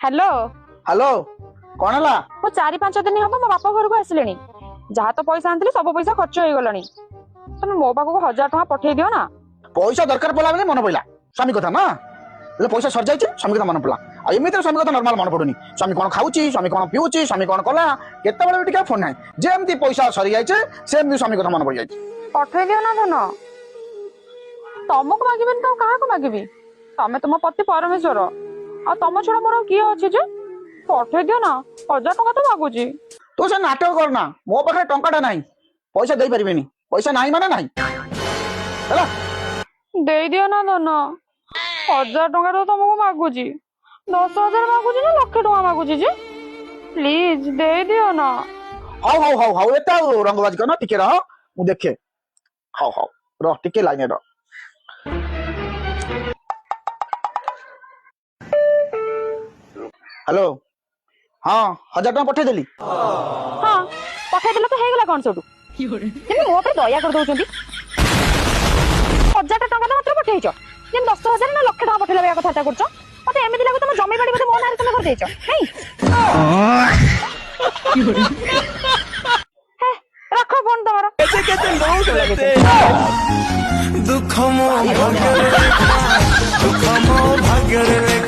Hello hello कौन है मो 4-5 दिन हम मो बापा घर को आसिले जहाँ तो पैसा आनी सब पैसा खर्च हो गला तुम मो पाक 1000 टका पठे दियो ना। पैसा दरकार पड़ा बेले मन पड़ा स्वामी कथा ना पैसा सर जाए स्वामी कथा मन पड़ा एमती स्वामी कथा नॉर्मल मन पड़ुनी स्वामी कौन खाऊची स्वामी कौन पीऊची स्वामी कौन कला केते फोन ना जेमती पैसा सरी जाए सेमती स्वामी कथा मन पड़ जाए पठे दियो ना धन तुमको मागिबे तो कहा को मागिबी तमे तुम पति परमेश्वर आ तुम छड़ा मोर किए अछि जे पठे दियो ना 1000 टका तो मागुची। तू से नाटक करना मो पाखे टंकाटा नहीं पैसा दे परिबेनी पैसा नहीं माने नहीं हैला दे दियो ना धन 1000 टका तो तुमको मागुची 10,000 मागुची ना लाख टका मागुची जे प्लीज दे दियो ना। हाउ हाउ हाउ हाउ एता रंगबाज करना टिके रह मु देखे हाउ हाउ रह टिके लाइन रह हेलो हाँ 1000 टका पठे देली हाँ पठे देला तो हेगला कोन सोटू किंतु मो पे दया कर दउचंदी 1000 टका तो मात्र पठेइछ जेन 10,000 ना लाख टका पठेला बया कथा करछ मते एमिति लागो तुम जमी बाड़ी मते मो नारे तुम कर देइछ नहीं हे रखो फोन तुम्हारा कैसे कैसे लोग रहते दुख मो भाग्य रे